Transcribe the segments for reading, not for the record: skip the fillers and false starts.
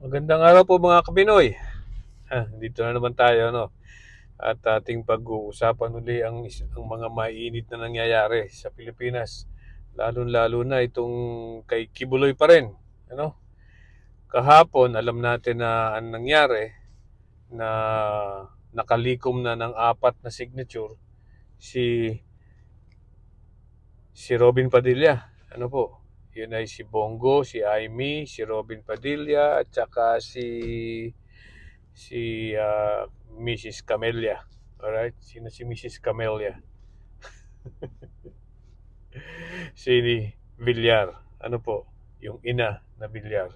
Magandang araw po mga Kapinoy. Dito na naman tayo, no? At ating pag-uusapan uli ang mga mainit na nangyayari sa Pilipinas. Lalo-lalo na itong kay Kibuloy pa rin. Ano? Kahapon, alam natin na ang nangyari na nakalikom na ng 4 na signature si Robin Padilla. Ano po? Yun ay si Bongo, si Aimee, si Robin Padilla, at saka si Mrs. Camelia. Alright? Sino si Mrs. Camelia? Si Villar. Ano po? Yung ina na Villar.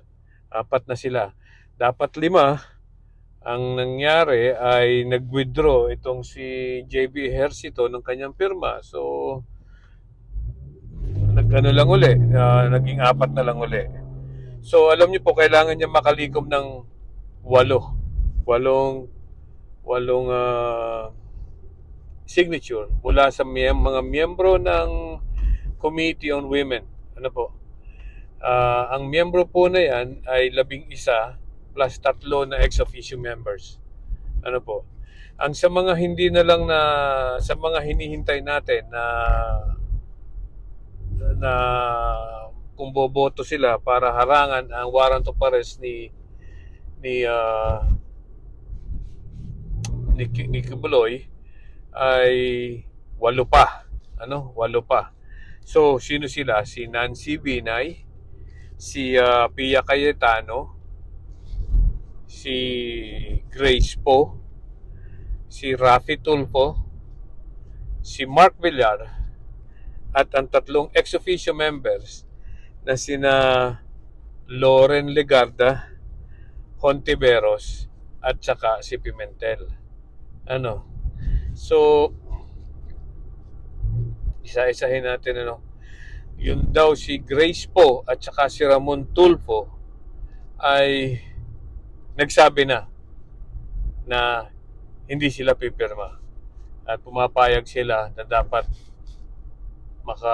4 na sila. Dapat 5. Ang nangyari ay nag-withdraw itong si JB Ejercito ng kanyang pirma. So, nag-ano lang uli. Naging 4 na lang uli. So, alam niyo po, kailangan niya makalikom ng 8. Walong, walong signature mula sa mga miyembro ng Committee on Women. Ano po? Ang miyembro po na yan ay 11 plus 3 na ex officio members. Ano po? Ang sa mga hindi na lang na sa mga hinihintay natin na kung boboto sila para harangan ang warrant of arrest ni uh, ni Kibuloy ay 8 pa. Ano? 8 pa. So, sino sila? Si Nancy Binay, si Pia Cayetano, si Grace Po, si Rafi Tulfo, si Mark Villar, at ang 3 ex officio members na sina Loren Legarda, Hontiveros, at saka si Pimentel. Ano? So, isa-isahin natin ano. Yun daw si Grace Po at saka si Ramon Tulfo ay nagsabi na hindi sila pipirma at pumapayag sila na dapat maka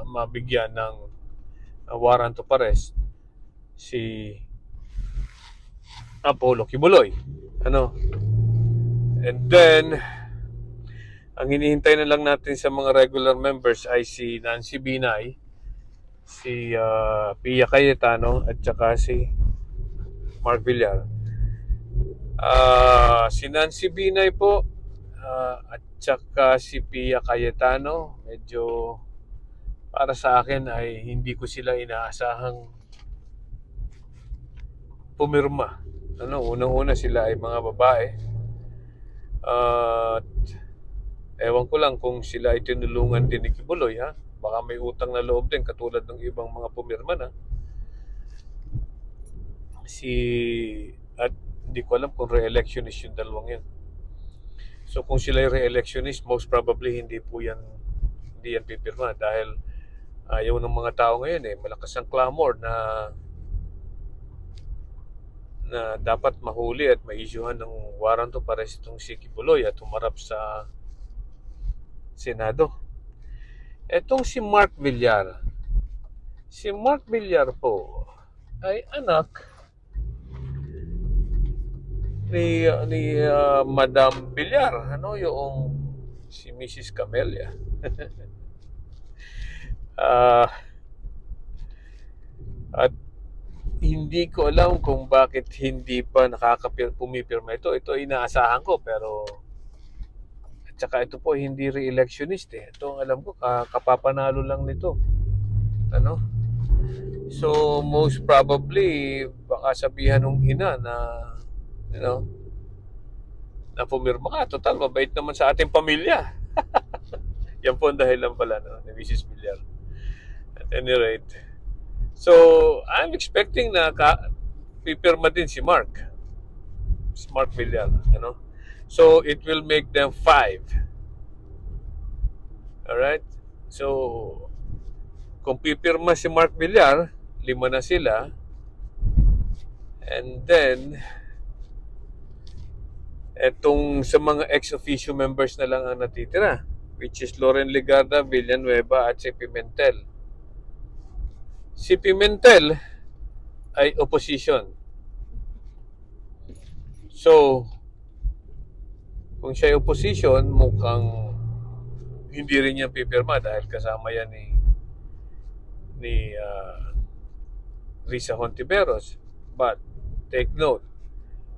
mabigyan ng warrant of arrest si Apollo Kibuloy. Ano? And then ang hinihintay na lang natin sa mga regular members ay si Nancy Binay, si Pia Cayetano, at saka si Mark Villar. Si Nancy Binay po at saka si Pia Cayetano, medyo para sa akin ay hindi ko sila inaasahang pumirma. Ano, unang-una sila ay mga babae. At ewan ko lang kung sila ay tinulungan din ni Kibuloy, ha? Baka may utang na loob din katulad ng ibang mga pumirma na. At hindi ko alam kung re-electionist yung dalawang yan. So kung sila ay re-electionist, most probably hindi yan pipirma dahil ayaw ng mga tao ngayon malakas ang clamor na dapat mahuli at ma-issuehan ng warrant of arrest itong si Kibuloy at humarap sa Senado. Etong si Mark Villar. Si Mark Villar po ay anak ni Madam Villar, ano, yung si Mrs. Camelia. At hindi ko alam kung bakit hindi pa pumipirma ito. Ito inaasahan ko pero at saka ito po hindi re-electionist Ito ang alam ko kapapanalo lang nito. Ano? So most probably baka sabihan ng ina na you know na pumirma ka. Total, mabait naman sa ating pamilya. Yan po ang dahilan pala ni Mrs. Villar. At any rate, so I'm expecting na pipirma din si Mark Villar. So it will make them 5. Alright? So kung pipirma si Mark Villar, 5 na sila. And then etong sa mga ex officio members na lang ang natitira, which is Loren Legarda, Villanueva, at si Pimentel. Si Pimentel ay opposition. So, kung siya ay opposition, mukhang hindi rin niya pipirma dahil kasama yan ni Risa Hontiveros. But, take note,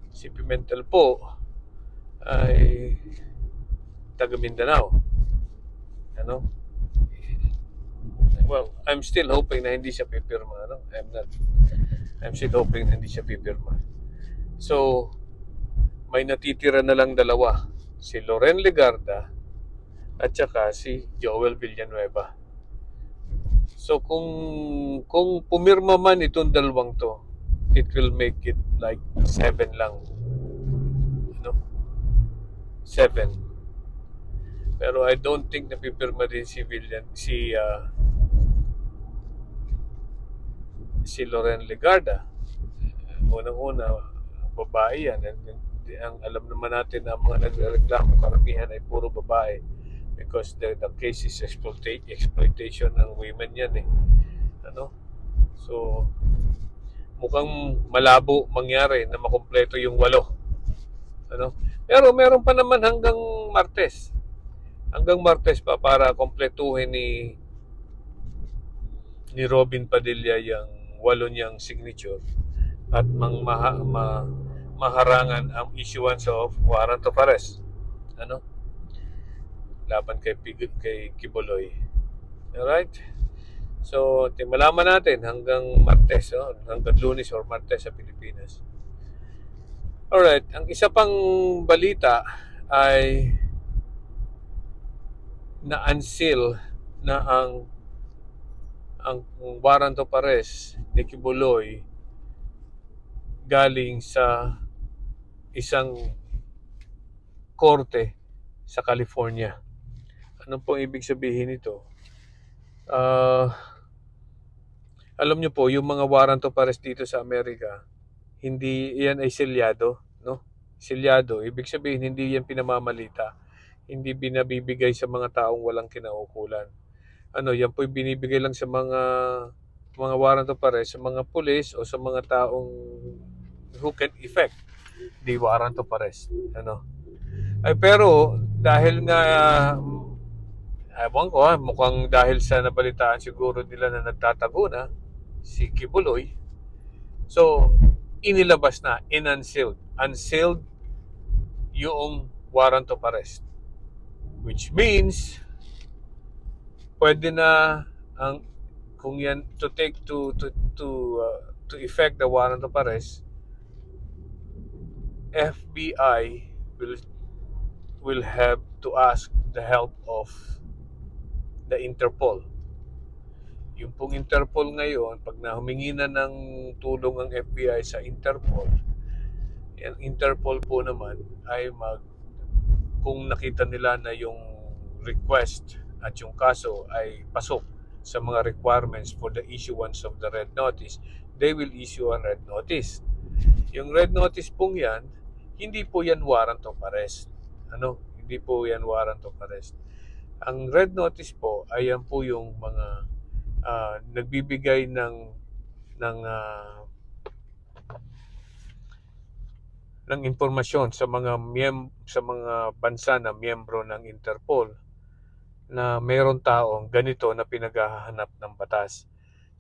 si Pimentel po ay taga Mindanao. Ano? Well, I'm still hoping na hindi siya pipirma. No? I'm still hoping na hindi siya pipirma. So, may natitira na lang dalawa. Si Loren Legarda at saka si Joel Villanueva. So, kung pumirma man itong dalawang to, it will make it like 7 lang. Ano? 7. Pero I don't think na pipirma din si Loren Legarda. Unang-una, babae yan. Ang alam naman natin na mga nagreklamo, karamihan ay puro babae. Because the case is exploitation ng women yan eh. Ano? So, mukhang malabo mangyari na makumpleto yung 8. Ano? Pero meron pa naman hanggang Martes. Hanggang Martes pa para kompletuhin ni Robin Padilla yung 8 niyang signature at maharangan ang issuance of warrant of arrest. Ano? Laban kay Kibuloy. Alright? So, malaman natin hanggang Martes, hanggang Lunes or Martes sa Pilipinas. Alright, ang isa pang balita ay na-unseal na ang warrant of arrest ni Kibuloy galing sa isang korte sa California. Ano pong ibig sabihin nito? Alam niyo po, yung mga warrant of arrest dito sa Amerika, hindi yan ay selyado, no? Selyado, ibig sabihin hindi yan pinamamalita. Hindi binabibigay sa mga taong walang kinaukulan. Ano, yan po binibigay lang sa mga warrant of arrest sa mga pulis o sa mga taong who can effect the warrant of arrest. Ano? Ay pero dahil nga ewan ko mukhang dahil sa nabalitaan siguro nila na nagtatago na si Kibuloy. So, inilabas na, unsealed yung warrant of arrest. Which means, pwede na ang kung yan to effect the warrant of arrest, FBI will have to ask the help of the Interpol. Yung pong Interpol ngayon, pag humingi na ng tulong ang FBI sa Interpol, yung Interpol po naman ay kung nakita nila na yung request at yung kaso ay pasok sa mga requirements for the issuance of the red notice, they will issue a red notice. Yung red notice pong yan, hindi po yan warrant of arrest. Ano? Hindi po yan warrant of arrest. Ang red notice po ay yan po yung mga nagbibigay ng impormasyon sa mga bansa na miyembro ng Interpol na mayroon taong ganito na pinaghahanap ng batas.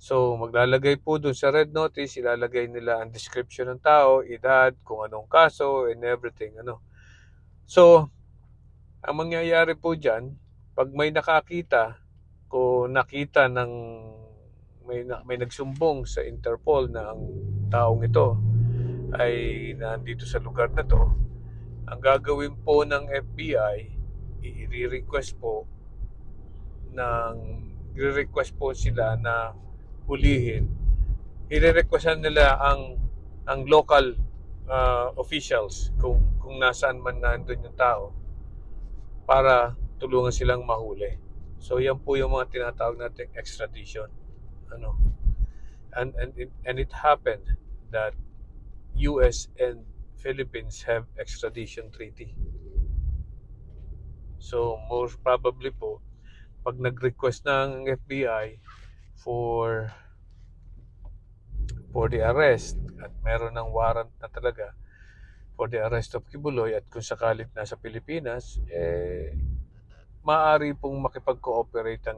So, maglalagay po dun sa red notice, ilalagay nila ang description ng tao, edad, kung anong kaso, and everything. So, ang mangyayari po dyan, pag may nakakita, kung nakita ng may nagsumbong sa Interpol na ang taong ito ay nandito sa lugar na to, ang gagawin po ng FBI, i-request po sila na hulihin. I-requestan nila ang local officials kung nasaan man nandun yung tao para tulungan silang mahuli. So yan po yung mga tinatawag nating extradition. And it happened that US and Philippines have extradition treaty. So most probably po, pag nag-request ng FBI for the arrest at meron ng warrant na talaga for the arrest of Kibuloy at kung sakalit nasa Pilipinas, maaari pong makipag-cooperate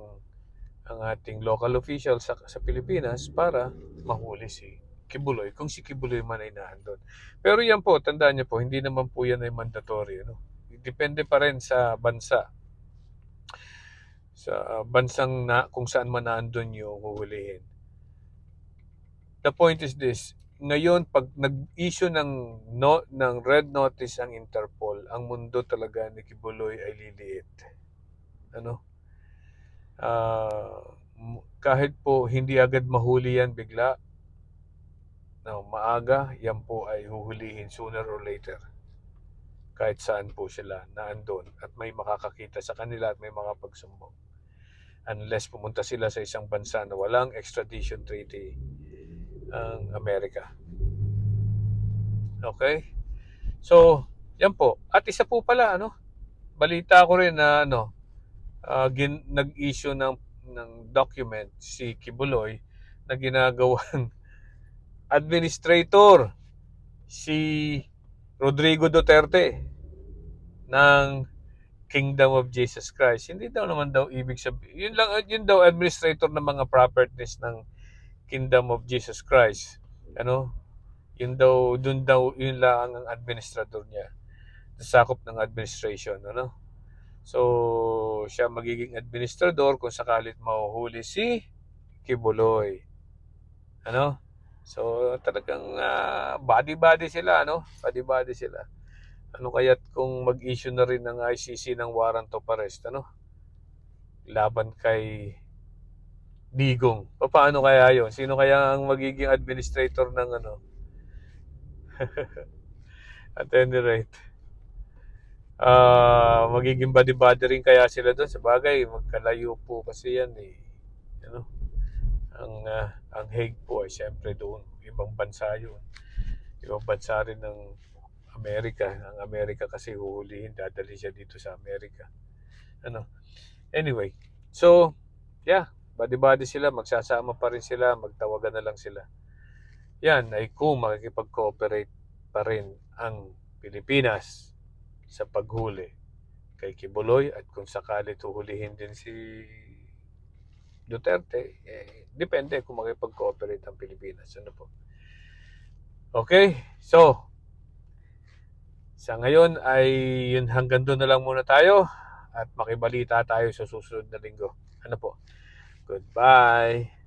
ang ating local officials sa Pilipinas para mahuli si Kibuloy kung si Kibuloy man ay naandun. Pero yan po, tandaan niyo po, hindi naman po yan ay mandatory. Ano? Depende pa rin sa bansa. Sa bansang kung saan man naandun yung huhulihin. The point is this, ngayon pag nag-issue ng red notice ang Interpol, ang mundo talaga ni Kibuloy ay liliit. Ano? Kahit po hindi agad mahuli yan bigla, maaga, yan po ay huhulihin sooner or later. Kahit saan po sila naandun at may makakakita sa kanila at may makapagsumbong. Unless pumunta sila sa isang bansa na walang extradition treaty ang Amerika. Okay? So, yan po. At isa po pala, balita ko rin na nag-issue ng document si Kibuloy na ginagawang administrator si Rodrigo Duterte ng Kingdom of Jesus Christ. Hindi daw naman daw ibig sabihin. Yun daw administrator ng mga properties ng Kingdom of Jesus Christ. Yun lang ang administrator niya. Sakop ng administration, So, siya magiging administrador kung sakalit mahuhuli si Kibuloy. So, talagang body-body sila, Body-body sila. Kaya't kung mag-issue na rin ng ICC ng warrant of arrest, laban kay Digong. Paano kaya yon? Sino kaya ang magiging administrator ng At any rate, magiging body-body rin kaya sila doon. Sa bagay, magkalayo po kasi yan eh. Ang Hague po ay siyempre doon. Ibang bansa yun. Ibang bansa rin ng Amerika. Ang Amerika kasi huhulihin, dadali siya dito sa Amerika. Anyway, so, yeah, body-body sila, magsasama pa rin sila, magtawagan na lang sila. Yan ay kung makikipag-cooperate pa rin ang Pilipinas sa paghuli kay Kibuloy at kung sakalit huhulihin din si Duterte, depende kung makipag-cooperate ang Pilipinas. Po? Okay, so sa ngayon ay yun, hanggang doon na lang muna tayo at makibalita tayo sa susunod na linggo. Po? Goodbye.